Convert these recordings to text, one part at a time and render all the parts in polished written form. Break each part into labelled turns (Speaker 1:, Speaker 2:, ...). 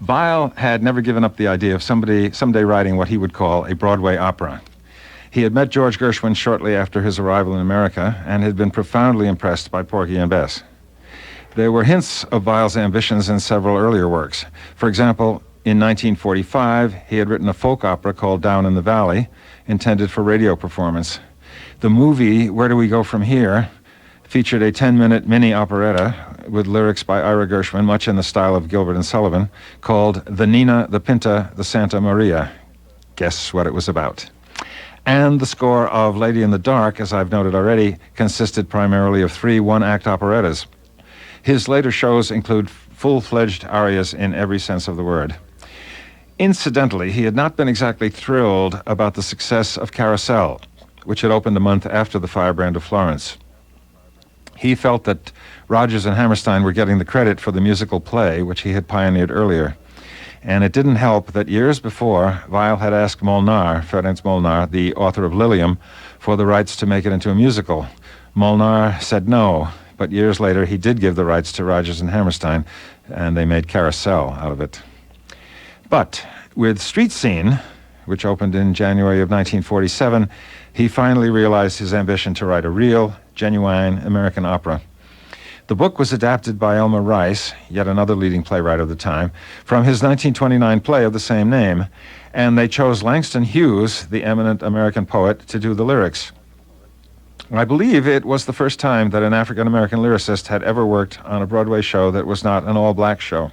Speaker 1: Weill had never given up the idea of someday writing what he would call a Broadway opera. He had met George Gershwin shortly after his arrival in America and had been profoundly impressed by Porgy and Bess. There were hints of Weill's ambitions in several earlier works. For example, in 1945, he had written a folk opera called Down in the Valley, intended for radio performance. The movie, Where Do We Go From Here, featured a 10-minute mini operetta with lyrics by Ira Gershwin, much in the style of Gilbert and Sullivan, called The Nina, the Pinta, the Santa Maria. Guess what it was about. And the score of Lady in the Dark, as I've noted already, consisted primarily of 3 one-act operettas. His later shows include full-fledged arias in every sense of the word. Incidentally, he had not been exactly thrilled about the success of Carousel, which had opened a month after The Firebrand of Florence. He felt that Rodgers and Hammerstein were getting the credit for the musical play, which he had pioneered earlier. And it didn't help that years before, Weill had asked Molnar, Ferenc Molnar, the author of Lilium, for the rights to make it into a musical. Molnar said no, but years later he did give the rights to Rodgers and Hammerstein, and they made Carousel out of it. But with Street Scene, which opened in January of 1947, he finally realized his ambition to write a real, genuine American opera. The book was adapted by Elmer Rice, yet another leading playwright of the time, from his 1929 play of the same name, and they chose Langston Hughes, the eminent American poet, to do the lyrics. I believe it was the first time that an African-American lyricist had ever worked on a Broadway show that was not an all-black show.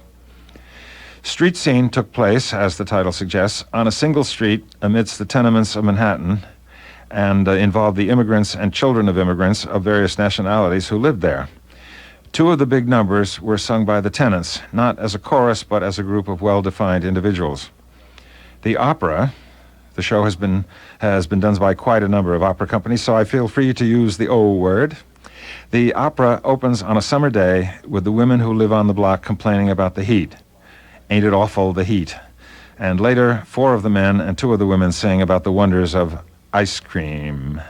Speaker 1: Street Scene took place, as the title suggests, on a single street amidst the tenements of Manhattan, and involved the immigrants and children of immigrants of various nationalities who lived there. 2 of the big numbers were sung by the tenants, not as a chorus, but as a group of well-defined individuals. The opera, the show has been done by quite a number of opera companies, so I feel free to use the O word. The opera opens on a summer day with the women who live on the block complaining about the heat. Ain't it awful, the heat? And later, 4 of the men and 2 of the women sing about the wonders of ice cream.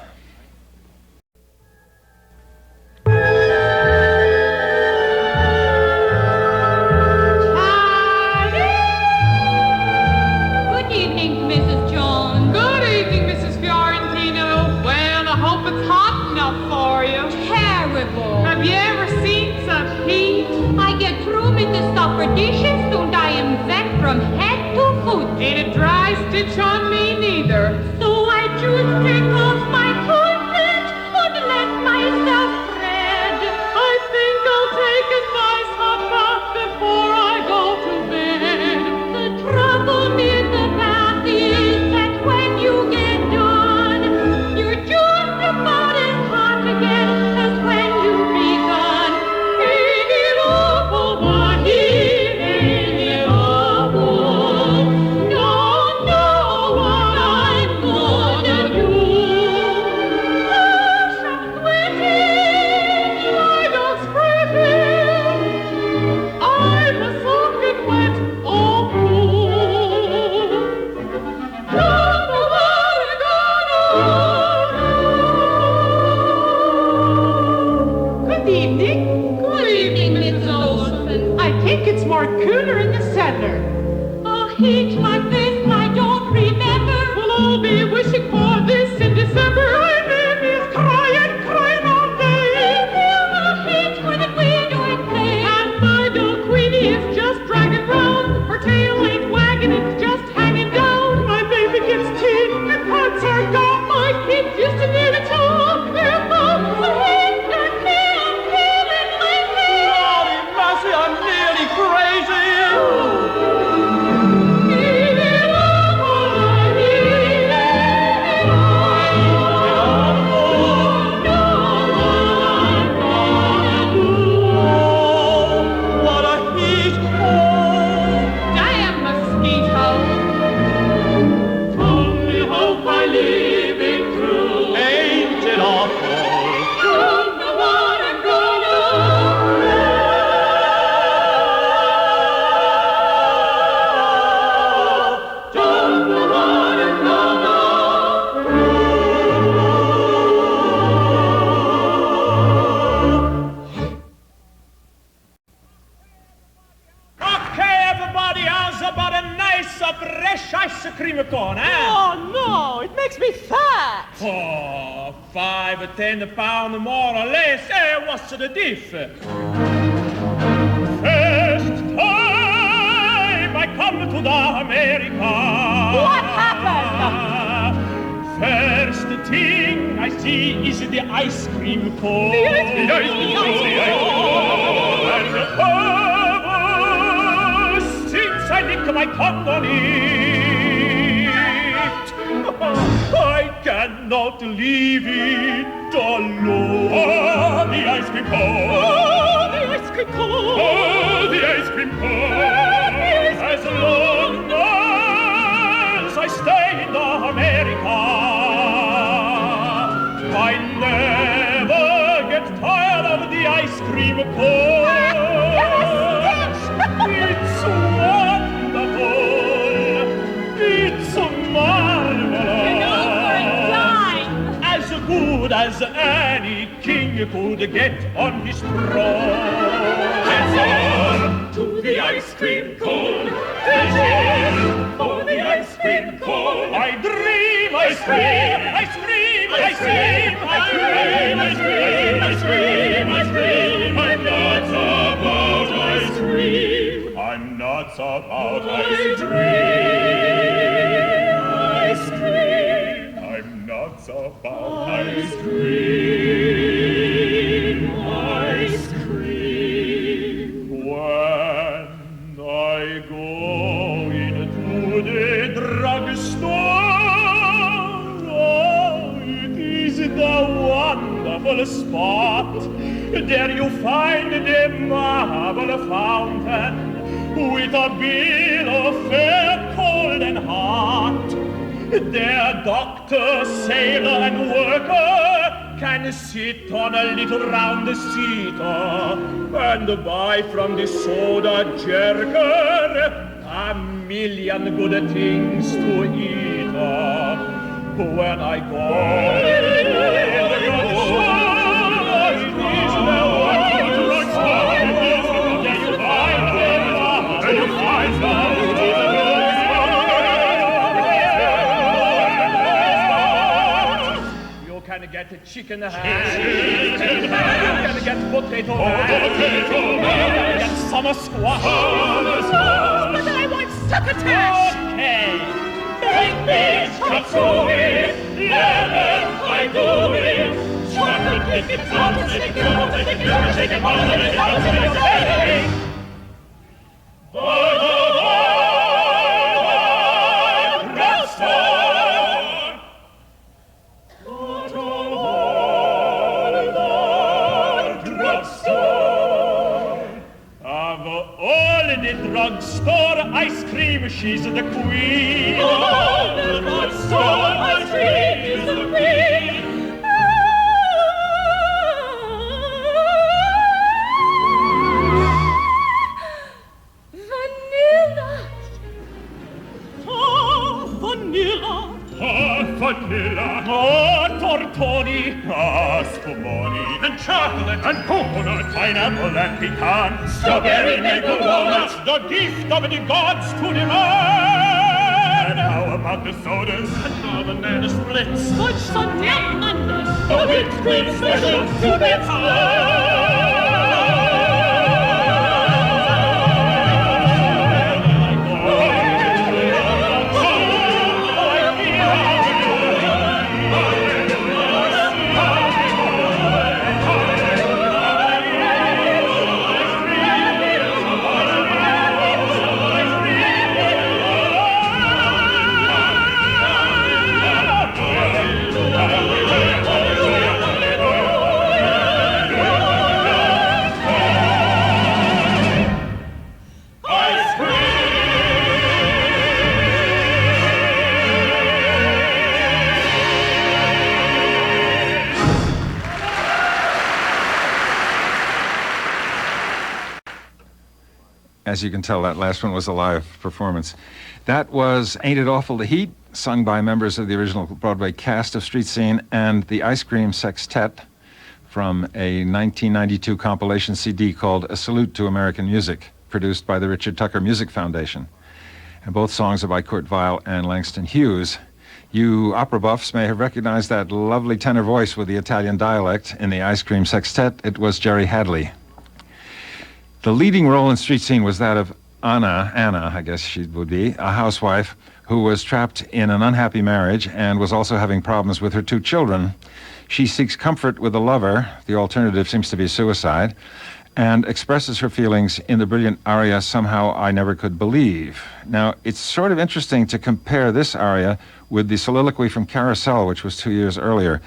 Speaker 2: Dishes, and I am wet from head to foot.
Speaker 3: Ain't a dry stitch on me neither.
Speaker 2: So I choose take off my corset and let myself spread.
Speaker 3: I think I'll take a nice hot bath before I go to bed.
Speaker 2: The trouble with the bath is that when you get done, you're just about as hot again as when you begun.
Speaker 3: Ain't it awful, my heat? Cooler in the cellar.
Speaker 2: A heat like this I don't remember.
Speaker 3: We'll all be wishing for this in December. My baby is crying all day.
Speaker 2: We feel the heat when it wind or play.
Speaker 3: And my little Queenie is just dragging round. Her tail ain't wagging, it's just hanging down. My baby gets teeth and parts are gone. My kid just a little talk. They're both the heat and me. I'm feeling my head. Lordy mercy, I'm nearly crazy.
Speaker 2: Ain't it awful, my heat?
Speaker 4: How's about a nice, fresh ice cream cone, eh?
Speaker 3: Oh, no, it makes me fat.
Speaker 4: Oh, 5 or 10 pounds more or less. What's the diff? First time I come to the America.
Speaker 3: What happened?
Speaker 4: First thing I see is the ice cream cone. The ice cream cone. And ever since I lick my tongue on it, I cannot leave it alone. Oh, the ice cream cone.
Speaker 3: Oh, the ice cream cone.
Speaker 4: Oh, the ice cream cone. As long as I stay in the America, I never get tired of the ice cream cone. It's wonderful. It's marvelous.
Speaker 3: You know, for a dime.
Speaker 4: As good as any king could get on his throne. That's all to the ice cream cone. That's all for the ice cream cone. I dream ice cream, ice cream, ice cream, ice cream, ice cream, ice cream, ice cream. I'm nuts about ice cream. I'm nuts about ice cream. Ice cream. I'm nuts about ice cream. Ice cream. When I go into the drugstore, oh, it is the wonderful spot. There you find the marble fountain with a bill of fare cold and hot. There doctor, sailor, and worker can sit on a little round seat and buy from the soda jerker a million good things to eat. When I go in the drugstore, it is the wonderful drugstore. There you find them, and you find them. You can get chicken hand, you can get potato hand, you can get summer squash.
Speaker 3: But I want succotash.
Speaker 4: Okay. Make me chop suey, never I do it. Chocolate, take it out, take it out, take it out, take it out, take it out, take it out. Drugstore ice cream, she's the queen.
Speaker 3: Oh, the drugstore ice cream is the queen. Vanilla. Oh, vanilla.
Speaker 4: Oh, vanilla. Oh, tortoni. Oh, spumoni. And chocolate. And coconut. Pineapple and pecan. Strawberry, maple, walnut. The gift of the gods to the man. And how about the sodas? And the banana splits.
Speaker 3: Fudge sundae.
Speaker 4: A whipped cream special. 2 bits
Speaker 1: As you can tell, that last one was a live performance. That was Ain't It Awful the Heat, sung by members of the original Broadway cast of Street Scene, and the Ice Cream Sextet from a 1992 compilation CD called A Salute to American Music, produced by the Richard Tucker Music Foundation. And both songs are by Kurt Weill and Langston Hughes. You opera buffs may have recognized that lovely tenor voice with the Italian dialect in the Ice Cream Sextet. It was Jerry Hadley. The leading role in Street Scene was that of Anna, I guess she would be, a housewife who was trapped in an unhappy marriage and was also having problems with her 2 children. She seeks comfort with a lover, the alternative seems to be suicide, and expresses her feelings in the brilliant aria, Somehow I Never Could Believe. Now, it's sort of interesting to compare this aria with the soliloquy from Carousel, which was 2 years earlier.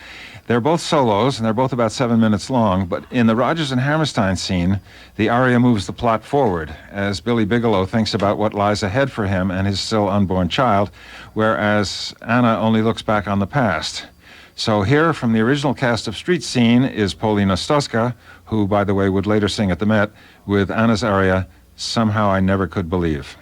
Speaker 1: They're both solos, and they're both about 7 minutes long, but in the Rodgers and Hammerstein scene, the aria moves the plot forward, as Billy Bigelow thinks about what lies ahead for him and his still unborn child, whereas Anna only looks back on the past. So here, from the original cast of Street Scene, is Polina Stoska, who, by the way, would later sing at the Met, with Anna's aria, Somehow I Never Could Believe.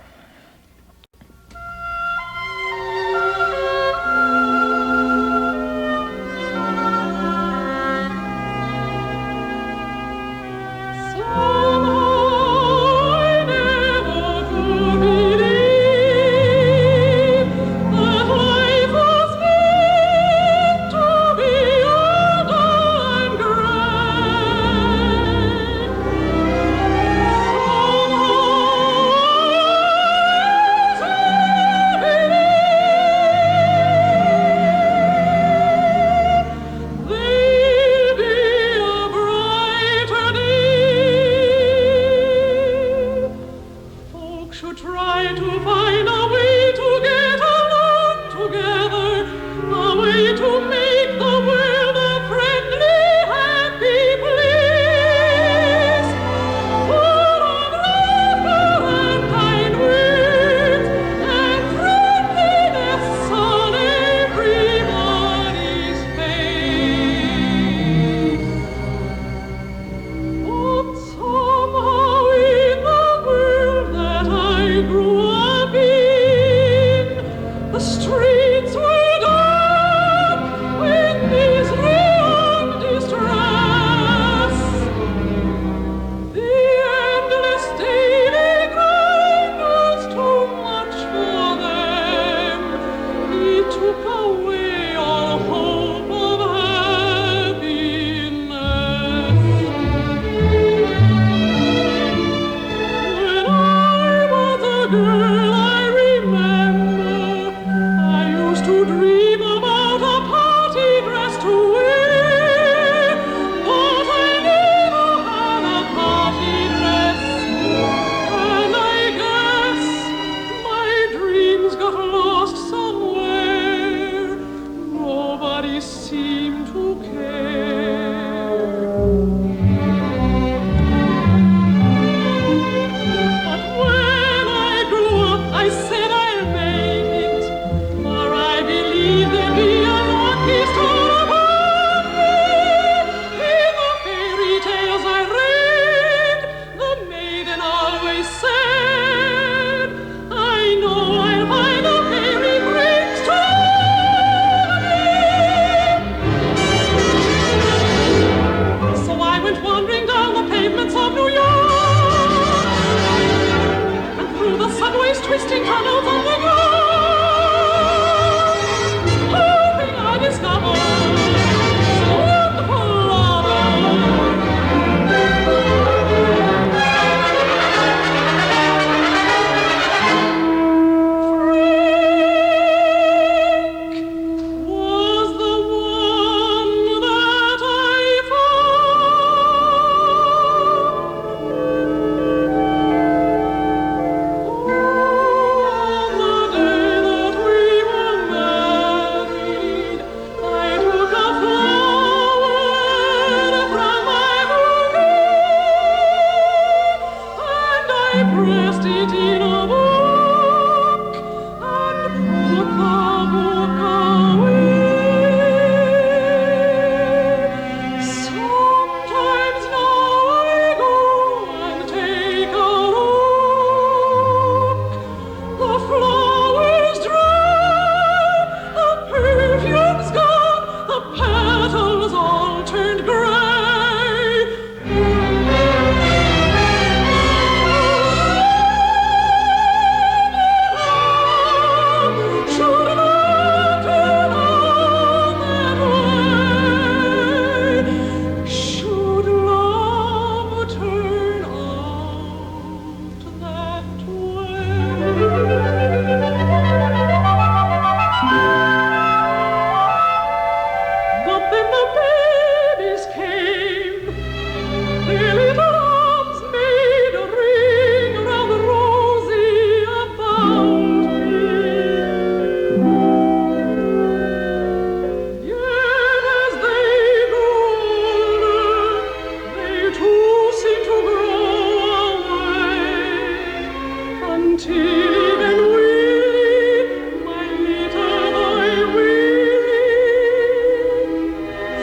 Speaker 3: Tilly and Willie, my little boy Willie,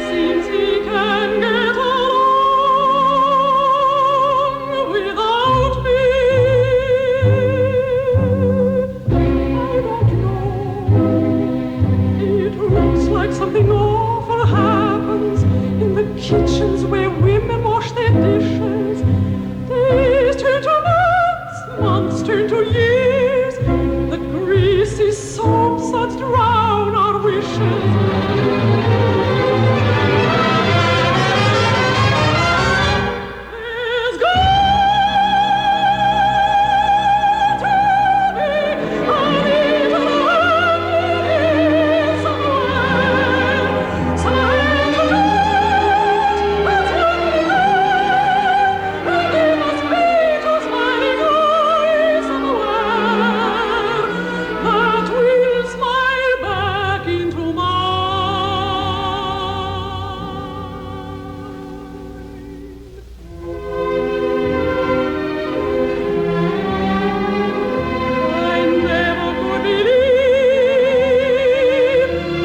Speaker 3: seems he can get along without me. I don't know. It looks like something awful happens in the kitchens where women wash their dishes. Days turn to months turn to years. The greasy soap suds drown our wishes. There's going to be a little family somewhere. Somewhere to do as young and it must be to smiling eyes somewhere that will smile back into I never could believe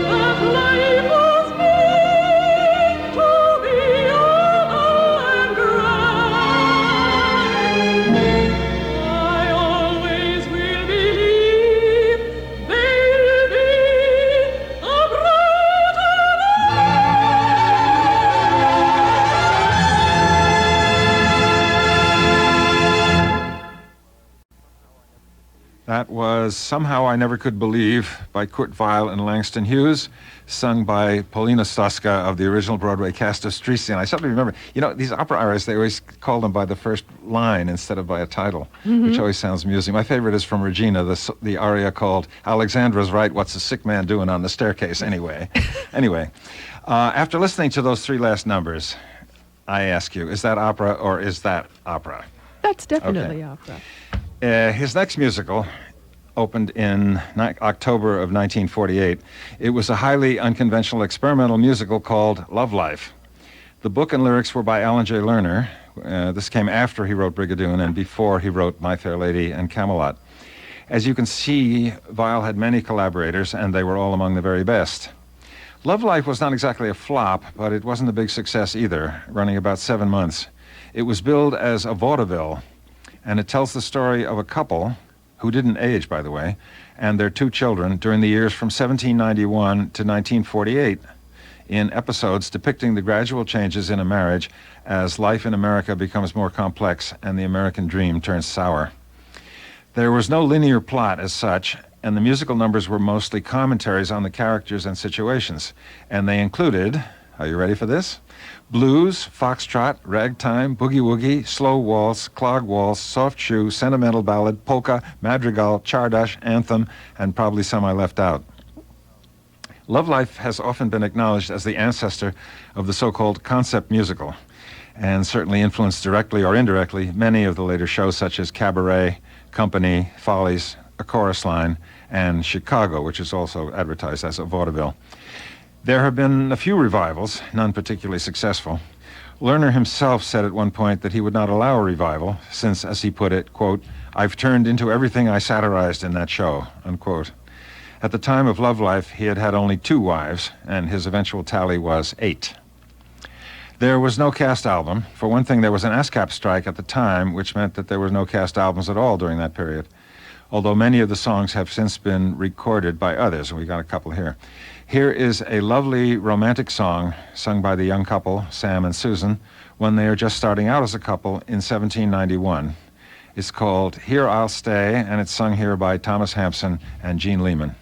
Speaker 3: that life was meant to be noble and grand. I always will believe there'll be a brighter
Speaker 1: That was Somehow I Never Could Believe by Kurt Weill and Langston Hughes, sung by Paulina Stoska of the original Broadway cast of Streisand. I suddenly remember, these opera arias, they always call them by the first line instead of by a title, which always sounds amusing. My favorite is from Regina, the aria called Alexandra's Right, What's a Sick Man Doing on the Staircase Anyway? After listening to those three last numbers, I ask you, is that opera or is that opera?
Speaker 5: That's definitely opera.
Speaker 1: His next musical opened in October of 1948. It was a highly unconventional experimental musical called Love Life. The book and lyrics were by Alan J. Lerner. This came after he wrote Brigadoon and before he wrote My Fair Lady and Camelot. As you can see, Weill had many collaborators, and they were all among the very best. Love Life was not exactly a flop, but it wasn't a big success either, running about 7 months. It was billed as a vaudeville, and it tells the story of a couple, who didn't age, by the way, and their 2 children during the years from 1791 to 1948, in episodes depicting the gradual changes in a marriage as life in America becomes more complex and the American dream turns sour. There was no linear plot as such, and the musical numbers were mostly commentaries on the characters and situations, and they included, are you ready for this? Blues, foxtrot, ragtime, boogie-woogie, slow waltz, clog waltz, soft shoe, sentimental ballad, polka, madrigal, chardash, anthem, and probably some I left out. Love Life has often been acknowledged as the ancestor of the so-called concept musical, and certainly influenced directly or indirectly many of the later shows such as Cabaret, Company, Follies, A Chorus Line, and Chicago, which is also advertised as a vaudeville. There have been a few revivals, none particularly successful. Lerner himself said at one point that he would not allow a revival since, as he put it, quote, "I've turned into everything I satirized in that show," unquote. At the time of Love Life, he had had only 2 wives, and his eventual tally was 8. There was no cast album. For one thing, there was an ASCAP strike at the time, which meant that there were no cast albums at all during that period, although many of the songs have since been recorded by others, and we got a couple here. Here is a lovely romantic song sung by the young couple, Sam and Susan, when they are just starting out as a couple in 1791. It's called Here I'll Stay, and it's sung here by Thomas Hampson and Gene Lehman.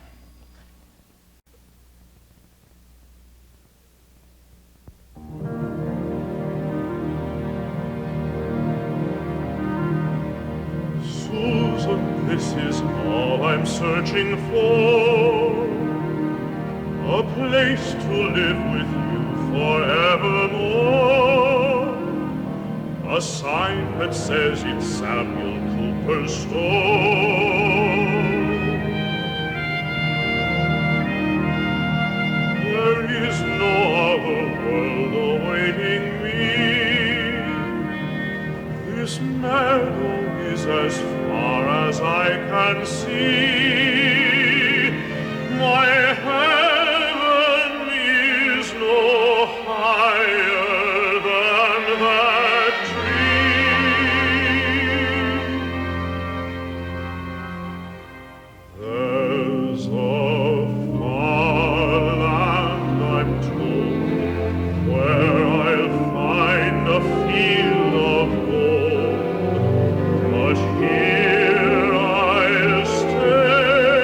Speaker 4: Susan, this is all I'm searching for. A place to live with you forevermore. A sign that says it's Samuel Cooper's store. There is no other world awaiting me. This meadow is as far as I can see, my heaven is no higher than that tree. There's a far land, I'm told, where I'll find a field of gold, but here I'll stay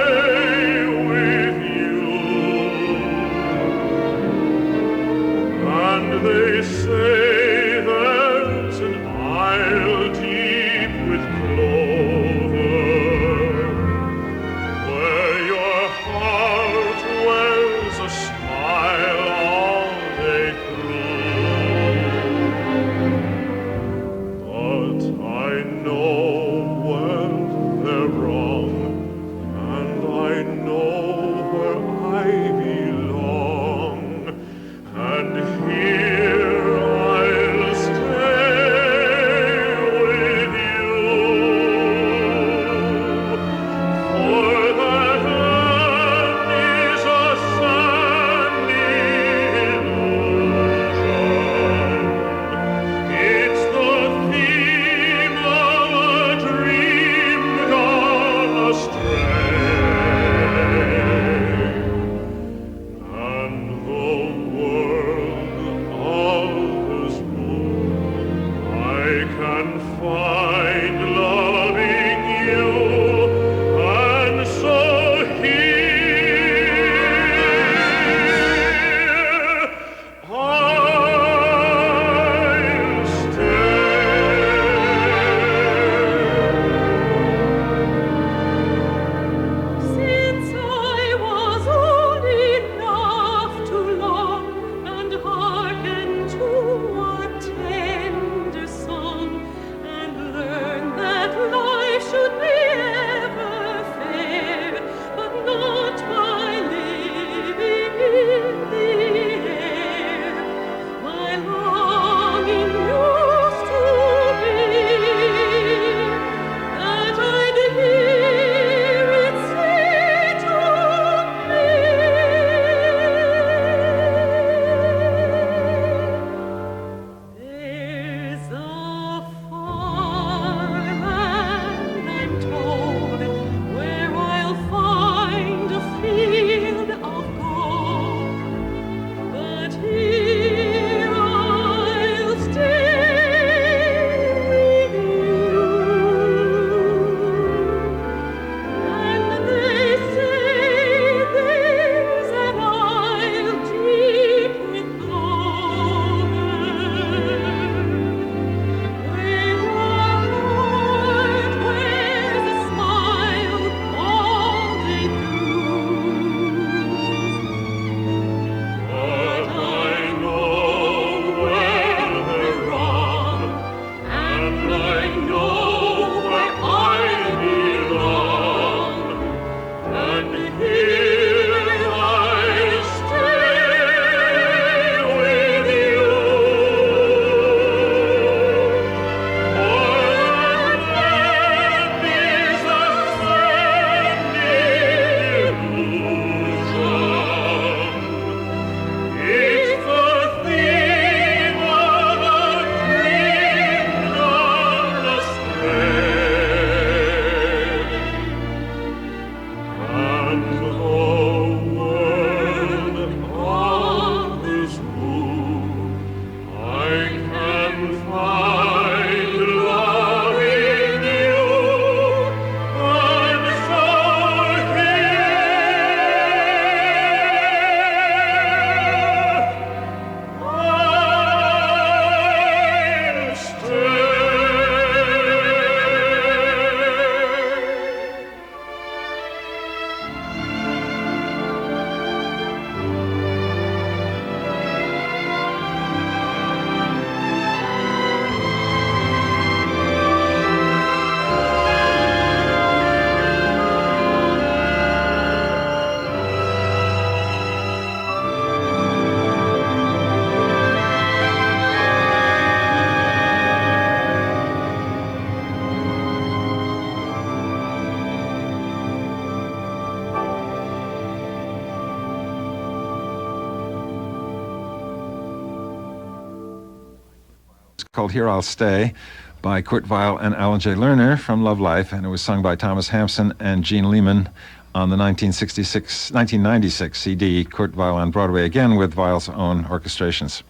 Speaker 1: called Here I'll Stay by Kurt Weill and Alan J. Lerner from Love Life, and it was sung by Thomas Hampson and Gene Lehman on the 1996 CD, Kurt Weill on Broadway, again with Weill's own orchestrations.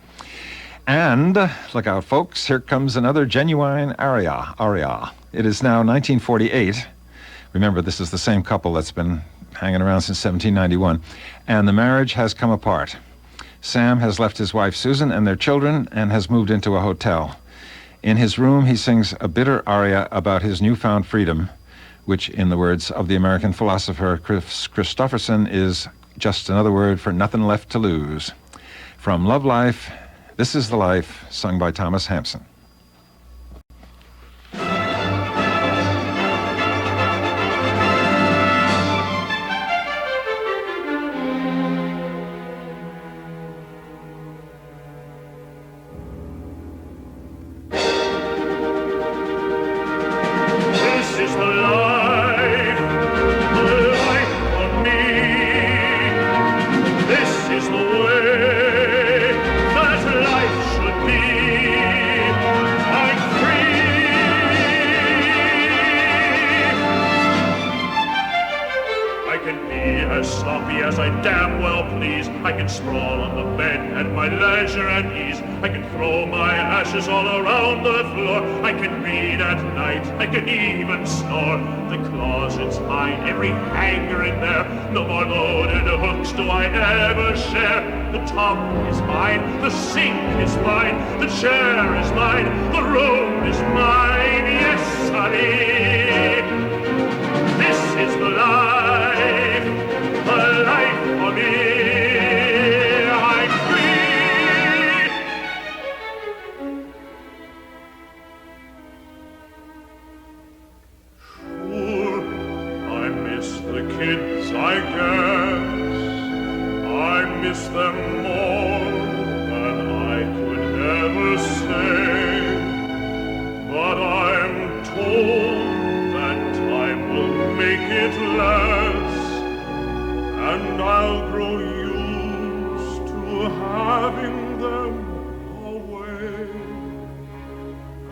Speaker 1: And, look out folks, here comes another genuine aria. It is now 1948. Remember, this is the same couple that's been hanging around since 1791, and the marriage has come apart. Sam has left his wife Susan and their children and has moved into a hotel. In his room, he sings a bitter aria about his newfound freedom, which, in the words of the American philosopher Chris Christopherson, is just another word for nothing left to lose. From Love Life, This Is the Life, sung by Thomas Hampson.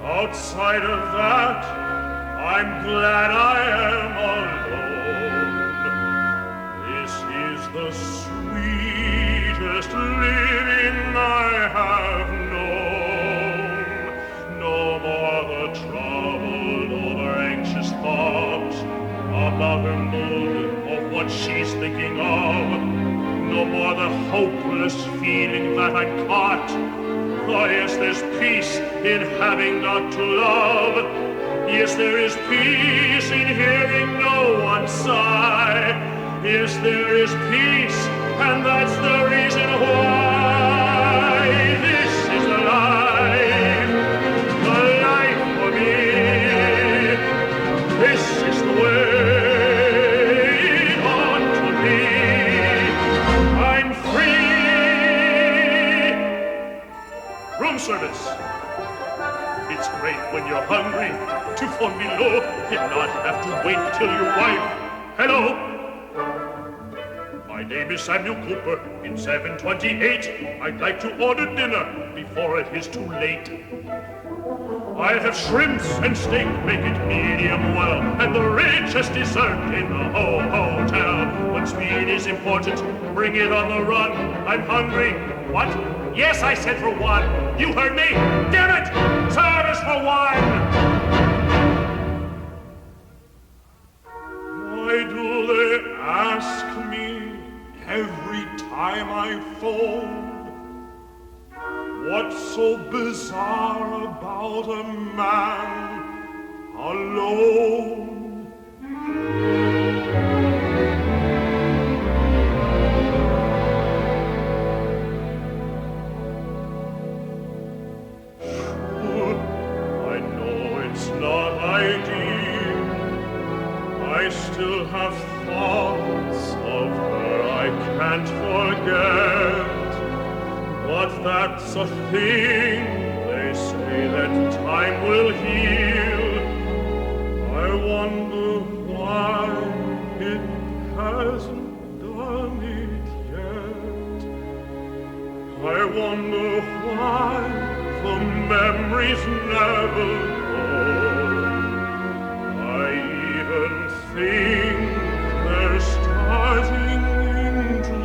Speaker 4: Outside of that, I'm glad I am alone. This is the sweetest living I have known. No more the troubled or anxious thoughts about her mood or what she's thinking of. No more the hopeless feeling that I'm caught. Oh, yes, there's peace in having not to love. Yes, there is peace in hearing no one sigh. Yes, there is peace, and that's the reason why. This is the life for me. This is the way it ought to be. I'm free. Room service. It's great when you're hungry to phone below and not have to wait till your wife. Hello. My name is Samuel Cooper. It's 7:28. I'd like to order dinner before it is too late. I'll have shrimps and steak, make it medium well, and the richest dessert in the whole hotel. When speed is important, bring it on the run. I'm hungry. What? Yes, I said for one. You heard me. Damn it! Service for one! Why do they ask me every time I phone? What's so bizarre about a man alone? I still have thoughts of her I can't forget, but that's a thing they say that time will heal. I wonder why it hasn't done it yet. I wonder why the memories never go. I even think they're starting to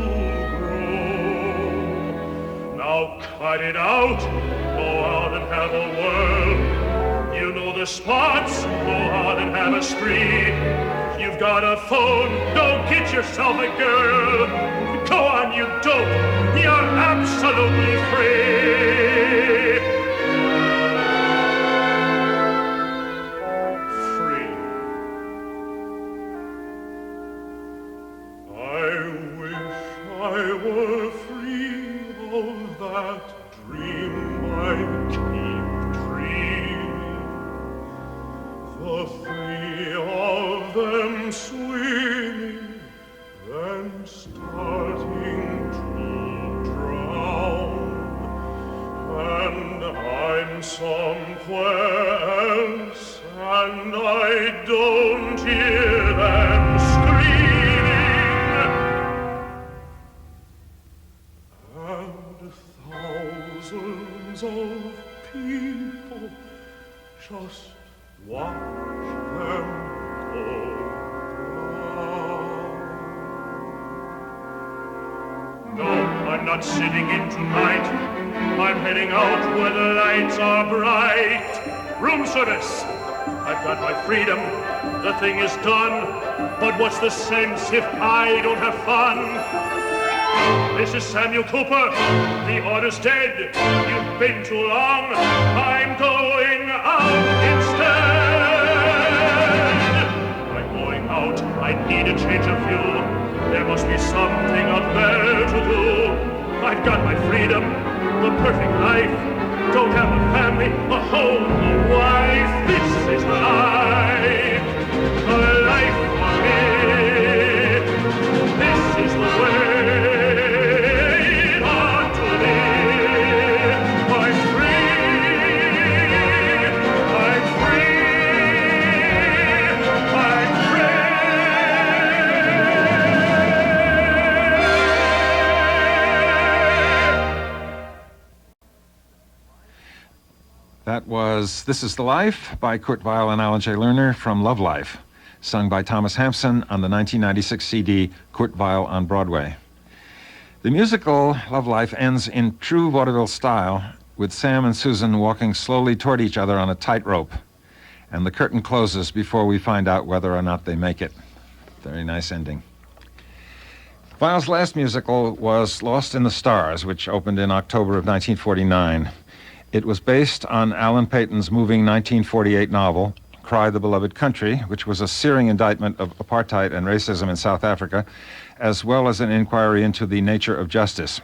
Speaker 4: grow. Now cut it out, go out and have a whirl. You know the spots, go out and have a spree. If you've got a phone, go get yourself a girl. Go on, you dope, you're absolutely free. Free. I wish I were free of that dream I keep dreaming. The three of them swimming, then starting to drown. And I'm somewhere else, and I don't hear them screaming. And thousands of people just watch them go down. No, I'm not sitting in tonight. I'm heading out where the lights are bright. Room service. I've got my freedom. The thing is done. But what's the sense if I don't have fun? This is Samuel Cooper. The order's dead. You've been too long. I'm going out instead. I'm going out. I need a change of view. There must be something out there to do. I've got my freedom, the perfect life. Don't have a family, a home, a wife. This is life. A life for me. This is the way.
Speaker 1: That was This Is the Life by Kurt Weill and Alan J. Lerner from Love Life, sung by Thomas Hampson on the 1996 CD Kurt Weill on Broadway. The musical Love Life ends in true vaudeville style, with Sam and Susan walking slowly toward each other on a tightrope, and the curtain closes before we find out whether or not they make it. Very nice ending. Weill's last musical was Lost in the Stars, which opened in October of 1949. It was based on Alan Paton's moving 1948 novel, Cry the Beloved Country, which was a searing indictment of apartheid and racism in South Africa, as well as an inquiry into the nature of justice.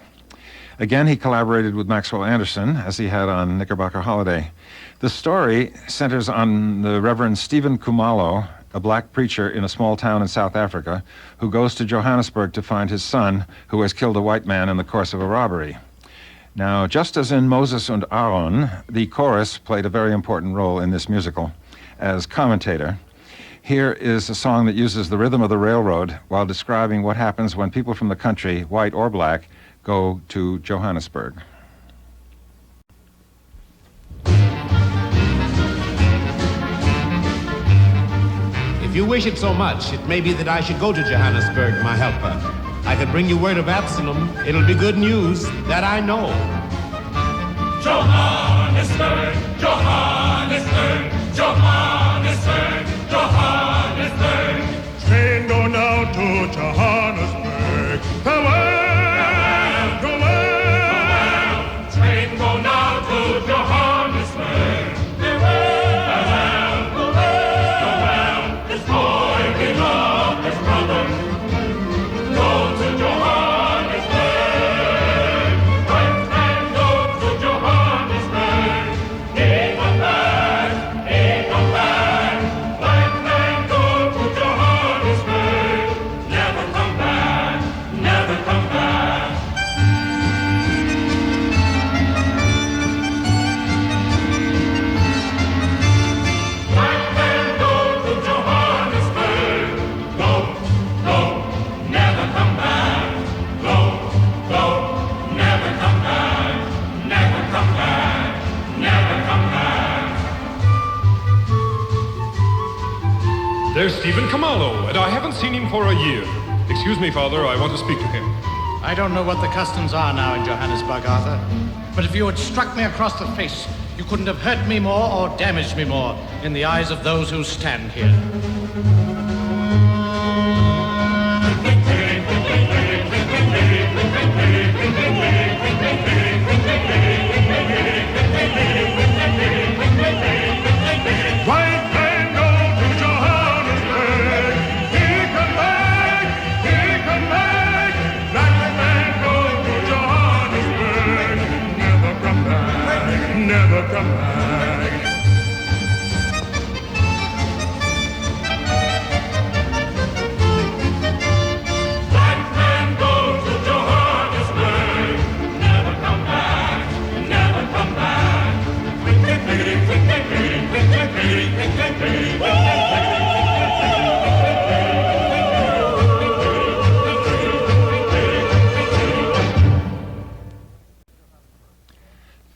Speaker 1: Again, he collaborated with Maxwell Anderson, as he had on Knickerbocker Holiday. The story centers on the Reverend Stephen Khumalo, a black preacher in a small town in South Africa, who goes to Johannesburg to find his son, who has killed a white man in the course of a robbery. Now, just as in Moses and Aaron, the chorus played a very important role in this musical as commentator. Here is a song that uses the rhythm of the railroad while describing what happens when people from the country, white or black, go to Johannesburg.
Speaker 6: If you wish it so much, it may be that I should go to Johannesburg, my helper. I could bring you word of Absalom. It'll be good news, that I know.
Speaker 4: Johannesburg, Johannesburg, Johannesburg, Johannesburg. Train go now to Johannesburg. Come on, come on. Train go now to Johannesburg. Come on. This boy we love, his brother. Go to Johannesburg. Right hand go to Johannesburg. He come back, he come back. Right hand go to Johannesburg. Never come back, never
Speaker 7: haven't seen him for a year. Excuse me, Father, I want to speak to him.
Speaker 8: I don't know what the customs are now in Johannesburg, Arthur. But if you had struck me across the face, you couldn't have hurt me more or damaged me more in the eyes of those who stand here.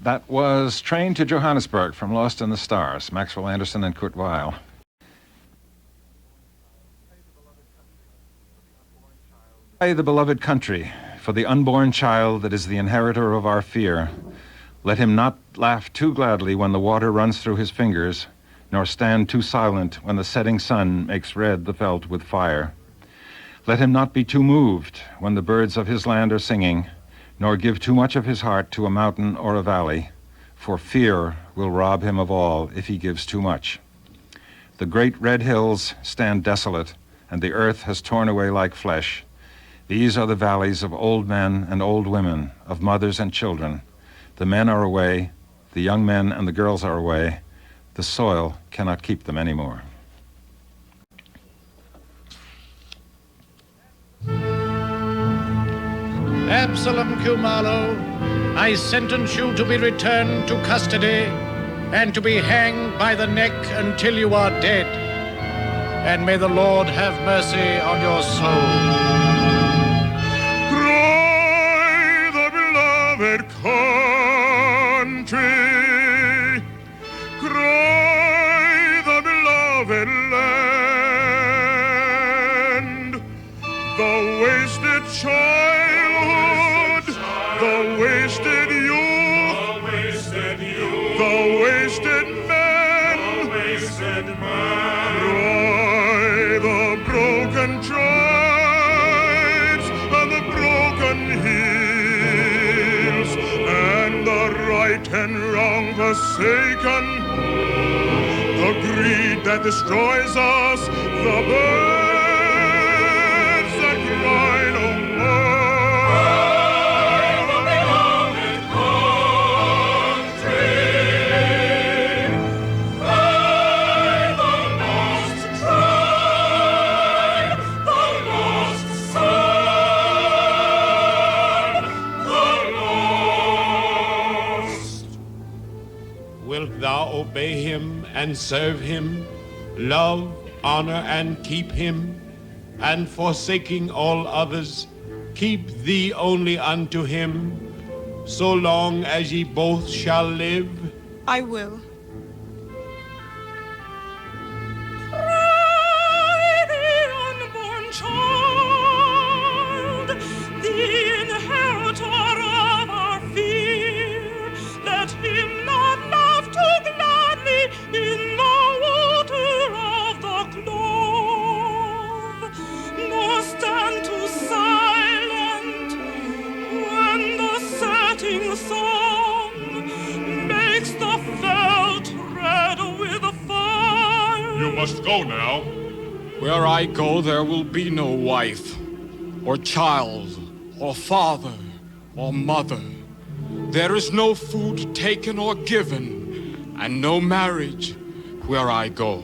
Speaker 1: That was Train to Johannesburg from Lost in the Stars, Maxwell Anderson and Kurt Weill. Pray the beloved country, for the unborn child that is the inheritor of our fear. Let him not laugh too gladly when the water runs through his fingers, nor stand too silent when the setting sun makes red the veldt with fire. Let him not be too moved when the birds of his land are singing, nor give too much of his heart to a mountain or a valley, for fear will rob him of all if he gives too much. The great red hills stand desolate, and the earth has torn away like flesh. These are the valleys of old men and old women, of mothers and children. The men are away, the young men and the girls are away. The soil cannot keep them anymore.
Speaker 8: Absalom Kumalo, I sentence you to be returned to custody and to be hanged by the neck until you are dead. And may the Lord have mercy on your soul.
Speaker 4: Cry the beloved country, cry the beloved land, the wasted childhood, the wasted youth, the wasted men, cry the broken tribes and the broken hills, and the right and wrong forsaken, the greed that destroys us, the birds that cry no more.
Speaker 6: Wilt thou obey him and serve him, love, honor, and keep him, and forsaking all others, keep thee only unto him, so long as ye both shall live?
Speaker 9: I will.
Speaker 3: Cry the unborn child, the inheritor of our fear. Let him not laugh too gladly in the water of the clove, nor stand too silent when the setting sun makes the veldt red with fire.
Speaker 7: You must go now.
Speaker 10: Where I go, there will be no wife, or child, or father, or mother. There is no food taken or given, and no marriage where I go.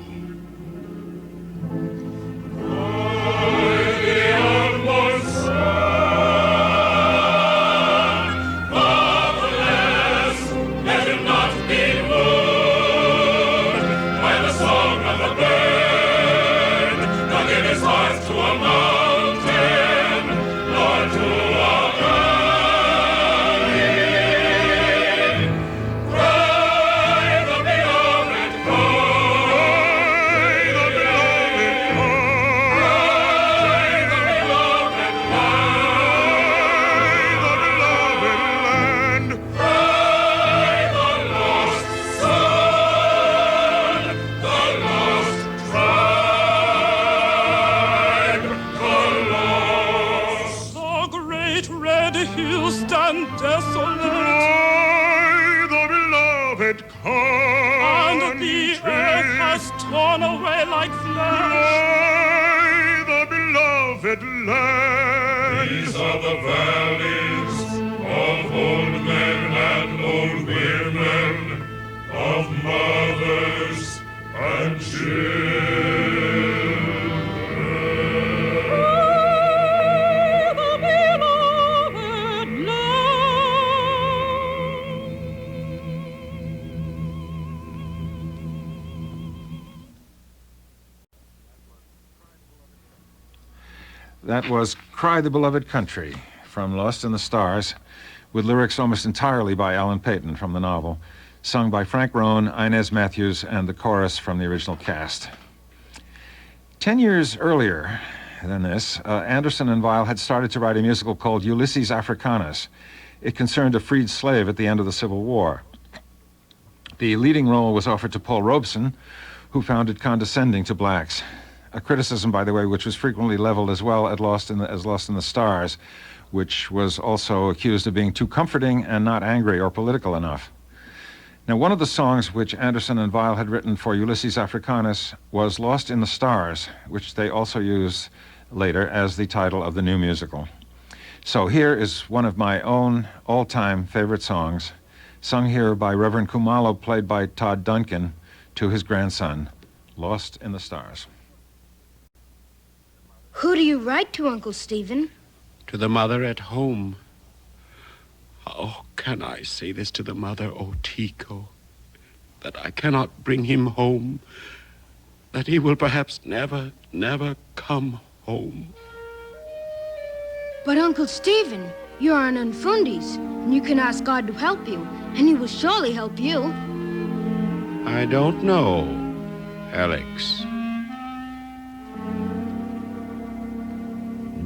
Speaker 4: desolate,
Speaker 3: the beloved country,
Speaker 4: and the earth has torn away like flesh.
Speaker 3: the beloved land.
Speaker 9: These are the valleys of old men and old women, of mothers and children.
Speaker 2: The beloved land.
Speaker 1: That was Cry the Beloved Country from Lost in the Stars, with lyrics almost entirely by Alan Paton from the novel, sung by Frank Roan, Inez Matthews, and the chorus from the original cast. 10 years earlier than this, Anderson and Weill had started to write a musical called Ulysses Africanus. It concerned a freed slave at the end of the Civil War. The leading role was offered to Paul Robeson, who found it condescending to blacks. A criticism, by the way, which was frequently leveled as well as Lost in the Stars, which was also accused of being too comforting and not angry or political enough. Now, one of the songs which Anderson and Weill had written for Ulysses Africanus was Lost in the Stars, which they also used later as the title of the new musical. So here is one of my own all-time favorite songs, sung here by Reverend Kumalo, played by Todd Duncan, to his grandson, Lost in the Stars.
Speaker 11: Who do you write to, Uncle Stephen?
Speaker 6: To the mother at home. Oh, can I say this to the mother, O Tico, that I cannot bring him home, that he will perhaps never, never come home.
Speaker 11: But Uncle Stephen, you are an Unfundis, and you can ask God to help you, and he will surely help you.
Speaker 6: I don't know, Alex.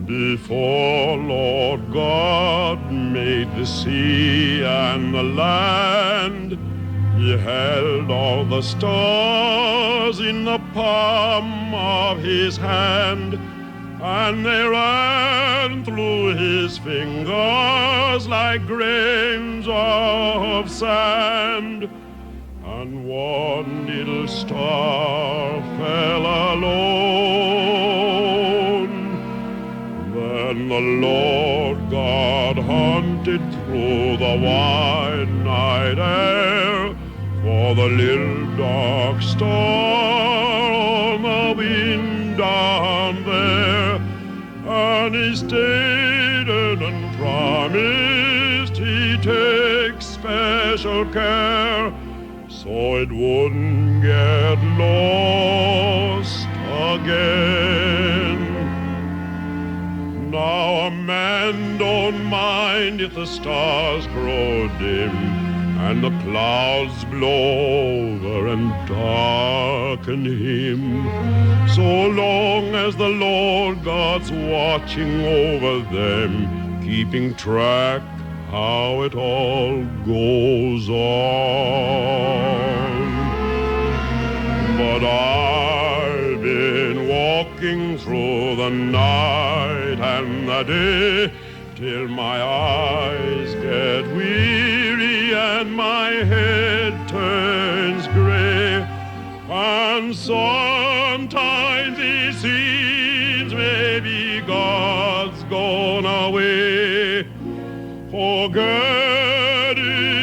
Speaker 3: Before Lord God made the sea and the land, he held all the stars in the palm of his hand, and they ran through his fingers like grains of sand. And one little star fell alone. Then the Lord God hunted through the wide night air for the little dark star on the wind down there. And he stated and promised he'd take special care so it wouldn't get lost again. Now a man don't mind if the stars grow dim and the clouds blow over and darken him, so long as the Lord God's watching over them, keeping track how it all goes on. But I've been walking through the night and the day till my eyes get weary and my head turns gray, and sometimes it seems maybe God's gone away, forgetting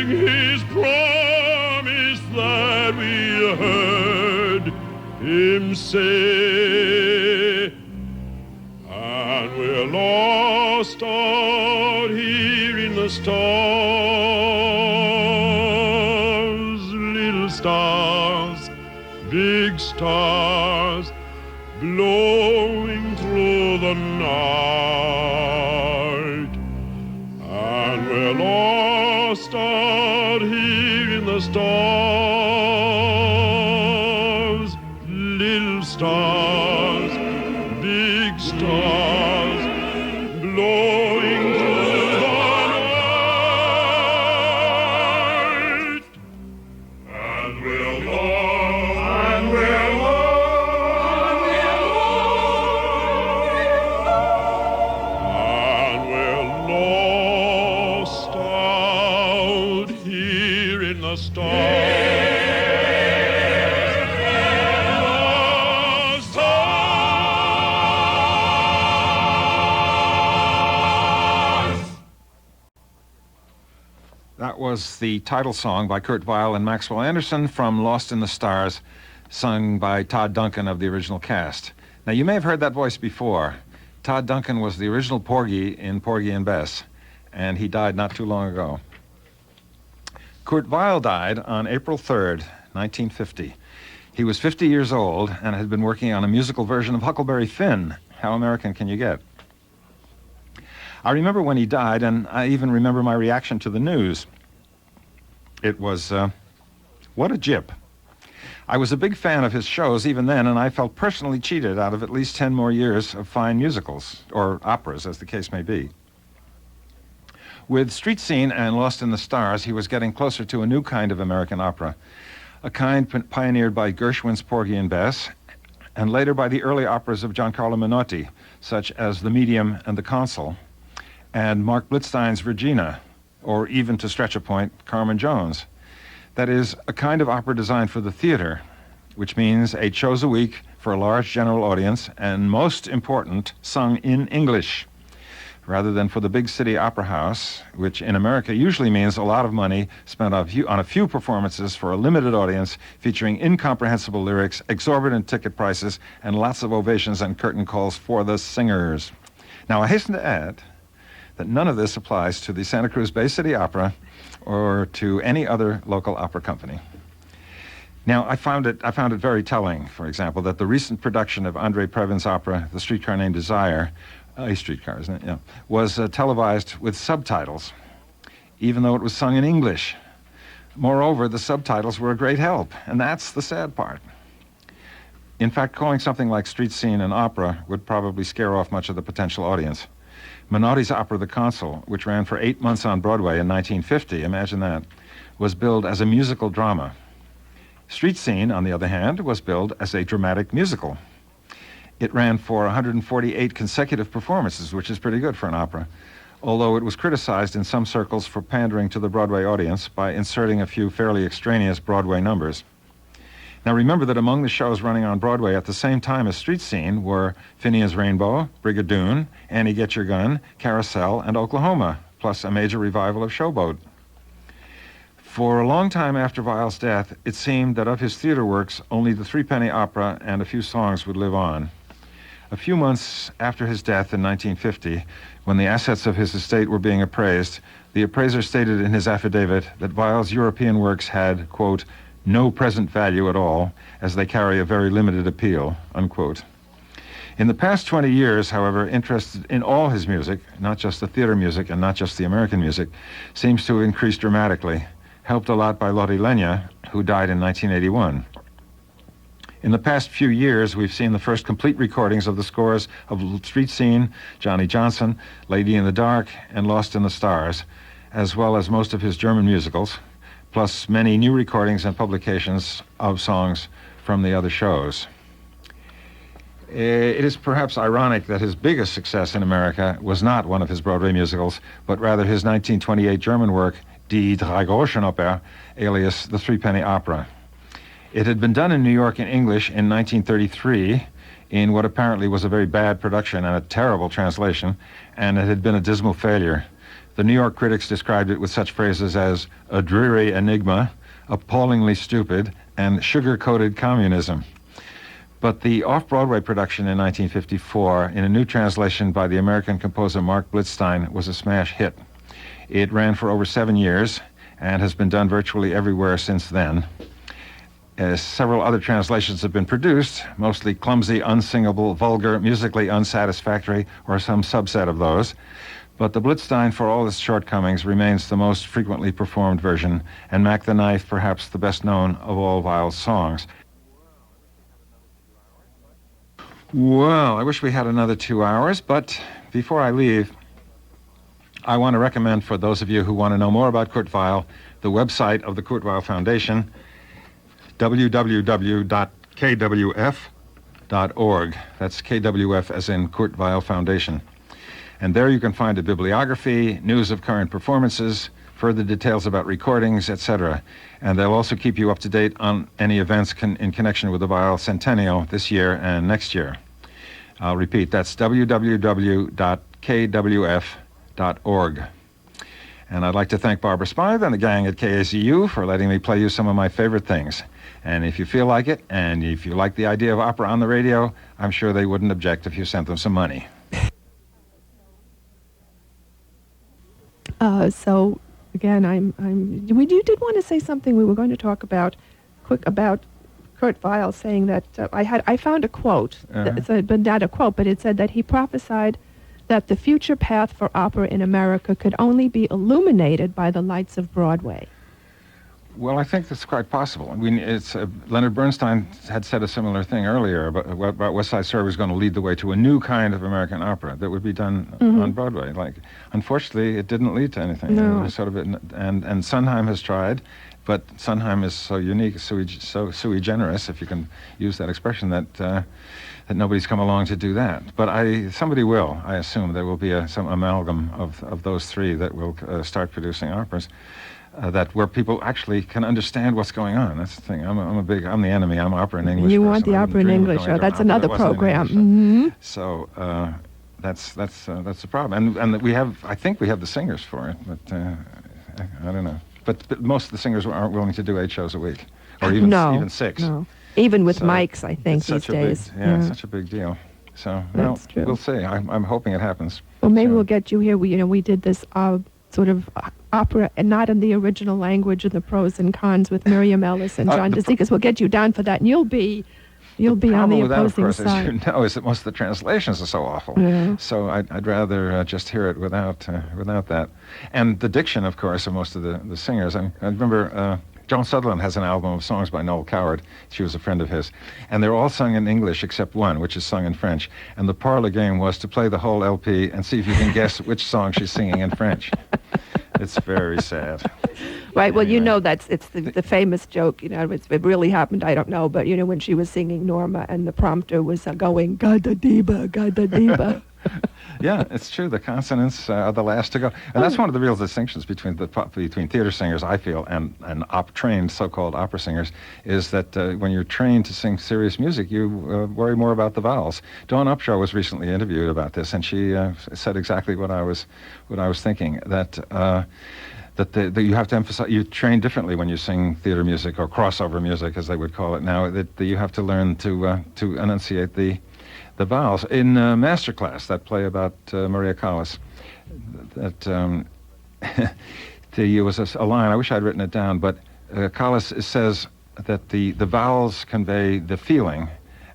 Speaker 3: his promise that we heard him say. And we're lost out here in the stars, little stars, big stars, blowing through the night. And we're lost out here in the stars, little stars, big stars, blowing through the night. And we're lost, and we're lost, and we're lost.
Speaker 1: was the title song by Kurt Weill and Maxwell Anderson from Lost in the Stars, sung by Todd Duncan of the original cast. Now, you may have heard that voice before. Todd Duncan was the original Porgy in Porgy and Bess, and he died not too long ago. Kurt Weill died on April 3rd, 1950. He was 50 years old and had been working on a musical version of Huckleberry Finn. How American can you get? I remember when he died, and I even remember my reaction to the news. It was, what a jip. I was a big fan of his shows even then, and I felt personally cheated out of at least 10 more years of fine musicals, or operas, as the case may be. With Street Scene and Lost in the Stars, he was getting closer to a new kind of American opera, a kind pioneered by Gershwin's Porgy and Bess, and later by the early operas of Giancarlo Menotti, such as The Medium and The Consul, and Mark Blitzstein's Regina, or even, to stretch a point, Carmen Jones. That is, a kind of opera designed for the theater, which means 8 shows a week for a large general audience, and most important, sung in English, rather than for the big city opera house, which in America usually means a lot of money spent on a few performances for a limited audience, featuring incomprehensible lyrics, exorbitant ticket prices, and lots of ovations and curtain calls for the singers. Now, I hasten to add that none of this applies to the Santa Cruz Bay City Opera or to any other local opera company. Now, I found it very telling, for example, that the recent production of Andre Previn's opera, The Streetcar Named Desire, a streetcar, isn't it? Yeah, was televised with subtitles, even though it was sung in English. Moreover, the subtitles were a great help, and that's the sad part. In fact, calling something like Street Scene an opera would probably scare off much of the potential audience. Menotti's opera The Consul, which ran for 8 months on Broadway in 1950, imagine that, was billed as a musical drama. Street Scene, on the other hand, was billed as a dramatic musical. It ran for 148 consecutive performances, which is pretty good for an opera, although it was criticized in some circles for pandering to the Broadway audience by inserting a few fairly extraneous Broadway numbers. Now, remember that among the shows running on Broadway at the same time as Street Scene were Phineas Rainbow, Brigadoon, Annie Get Your Gun, Carousel, and Oklahoma, plus a major revival of Showboat. For a long time after Weill's death, it seemed that of his theater works, only the Threepenny Opera and a few songs would live on. A few months after his death in 1950, when the assets of his estate were being appraised, the appraiser stated in his affidavit that Weill's European works had, quote, no present value at all, as they carry a very limited appeal, unquote. In the past 20 years, however, interest in all his music, not just the theater music and not just the American music, seems to have increased dramatically, helped a lot by Lotte Lenya, who died in 1981. In the past few years, we've seen the first complete recordings of the scores of Street Scene, Johnny Johnson, Lady in the Dark, and Lost in the Stars, as well as most of his German musicals, plus many new recordings and publications of songs from the other shows. It is perhaps ironic that his biggest success in America was not one of his Broadway musicals, but rather his 1928 German work, Die Dreigroschenoper, alias The Threepenny Opera. It had been done in New York in English in 1933 in what apparently was a very bad production and a terrible translation, and it had been a dismal failure. The New York critics described it with such phrases as a dreary enigma, appallingly stupid, and sugar-coated communism. But the off-Broadway production in 1954, in a new translation by the American composer Mark Blitzstein, was a smash hit. It ran for over 7 years and has been done virtually everywhere since then. Several other translations have been produced, mostly clumsy, unsingable, vulgar, musically unsatisfactory, or some subset of those. But the Blitzstein, for all its shortcomings, remains the most frequently performed version, and Mac the Knife perhaps the best known of all Weill's songs. Well, I wish we had another 2 hours, but before I leave, I want to recommend for those of you who want to know more about Kurt Weill, the website of the Kurt Weill Foundation, www.kwf.org. That's KWF as in Kurt Weill Foundation. And there you can find a bibliography, news of current performances, further details about recordings, etc. And they'll also keep you up to date on any events in connection with the Weill Centennial this year and next year. I'll repeat, that's www.kwf.org. And I'd like to thank Barbara Smythe and the gang at KAZU for letting me play you some of my favorite things. And if you feel like it, and if you like the idea of opera on the radio, I'm sure they wouldn't object if you sent them some money.
Speaker 5: So again, you did want to say something. We were going to talk about Kurt Weill saying that I found a quote, but not a quote, but it said that he prophesied that the future path for opera in America could only be illuminated by the lights of Broadway.
Speaker 1: Well, I think that's quite possible. I mean, it's Leonard Bernstein had said a similar thing earlier about West Side Story was going to lead the way to a new kind of American opera that would be done on Broadway. Like, unfortunately, it didn't lead to anything.
Speaker 5: No.
Speaker 1: It was sort of and Sondheim has tried, but Sondheim is so unique, so sui generis, if you can use that expression, that nobody's come along to do that. But somebody will. I assume there will be some amalgam of those three that will start producing operas. Where people actually can understand what's going on. That's the thing. I'm the enemy. I'm opera in English.
Speaker 5: You
Speaker 1: person.
Speaker 5: want the opera in English show? That's another program.
Speaker 1: So that's the problem. And I think we have the singers for it, but I don't know. But most of the singers aren't willing to do 8 shows a week, or even 6.
Speaker 5: No. Even with mics, I think these days.
Speaker 1: It's such a big deal. So
Speaker 5: true.
Speaker 1: We'll see. I'm hoping it happens.
Speaker 5: Well, maybe we'll get you here. We did this sort of opera, and not in the original language of the pros and cons with Miriam Ellis and John DeZikas. We'll get you down for that, and you'll be on the opposing
Speaker 1: that, of course,
Speaker 5: side.
Speaker 1: as you know, is that most of the translations are so awful.
Speaker 5: Yeah.
Speaker 1: So I'd rather just hear it without that. And the diction, of course, of most of the singers. I remember Joan Sutherland has an album of songs by Noel Coward. She was a friend of his. And they're all sung in English except one, which is sung in French. And the parlor game was to play the whole LP and see if you can guess which song she's singing in French. It's very sad.
Speaker 5: Right. Well, anyway. It's the famous joke. It really happened. I don't know, but when she was singing Norma and the prompter was going "Gada Diba, Gada Diba."
Speaker 1: Yeah, it's true. The consonants are the last to go, and that's one of the real distinctions between theater singers, I feel, and trained so-called opera singers, is that when you're trained to sing serious music, you worry more about the vowels. Dawn Upshaw was recently interviewed about this, and she said exactly what I was thinking, that you have to emphasize, you train differently when you sing theater music, or crossover music, as they would call it now, that you have to learn to enunciate the vowels. In Masterclass, that play about Maria Callas, that there was a line, I wish I'd written it down, but Callas says that the vowels convey the feeling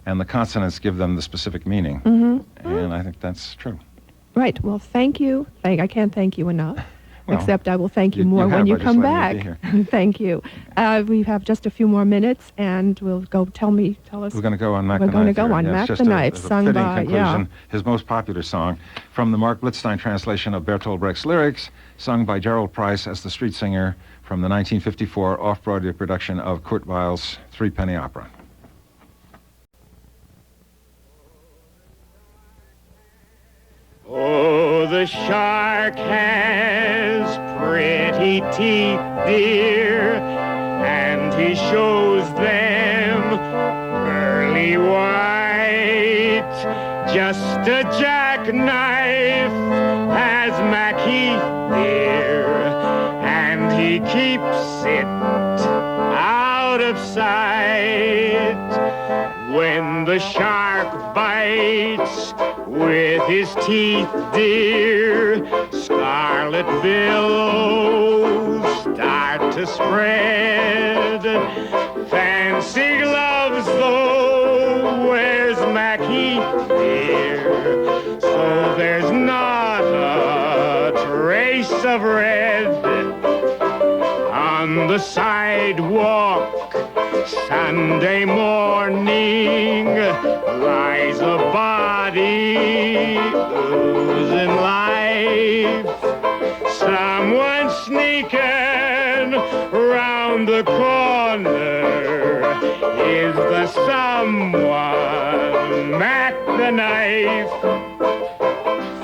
Speaker 1: and the consonants give them the specific meaning. And I think that's true.
Speaker 5: Right. Well, thank you. I can't thank you enough. Except I will thank you more when you come back. Thank you. We have just a few more minutes, and we'll go. Tell us.
Speaker 1: We're going to go on Mac the Knife.
Speaker 5: We're going to go on Mac the Knife, sung by
Speaker 1: his most popular song, from the Mark Blitzstein translation of Bertolt Brecht's lyrics, sung by Gerald Price as the street singer from the 1954 off-Broadway production of Kurt Weill's Threepenny Opera.
Speaker 4: Oh, the shark has pretty teeth, dear, and he shows them pearly white. Just a jackknife has Mackie, dear, and he keeps it out of sight. When the shark bites with his teeth, dear, scarlet billows start to spread. Fancy gloves, though, wears Mackie, dear, so there's not a trace of red. On the sidewalk Sunday morning lies a body oozing life. Someone sneaking round the corner. Is the someone Mac the Knife?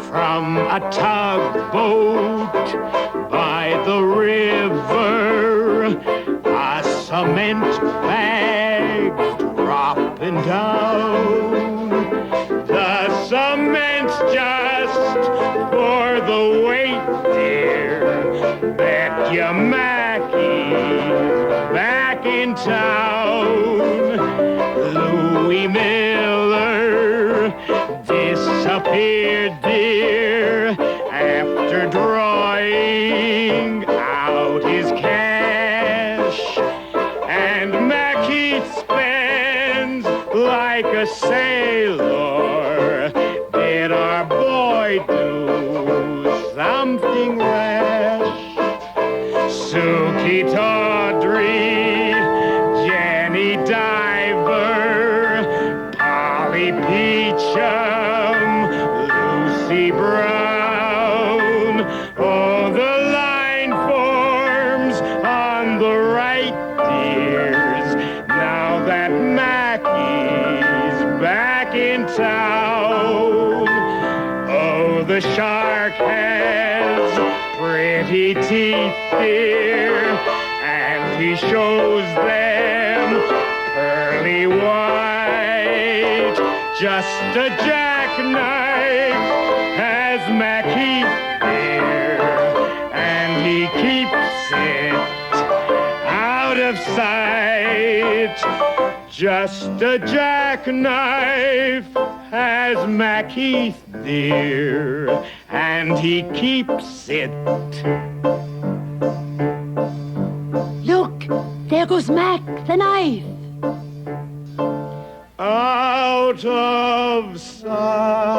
Speaker 4: From a tugboat by the river, a cement bag dropping down. The cement's just for the wait, dear. Bet you Mackie's back in town. Louis Miller disappeared, dear, after drawing out his cash. And Mackie spends like a sailor. Did our boy do something rash? Suki Tawdry, Jenny Diver, Polly Peachum, Lucy Brown. Oh, the line forms on the right, dears, now that Mackie's back in town. Oh, the shark has pretty teeth, dear, and he shows them pearly white. Just a jackknife has Mackie, dear, and he keeps it out of sight. Just a jackknife has Mackie, dear, and he keeps it.
Speaker 12: Look, there goes Mac, the knife.
Speaker 4: Out of sight.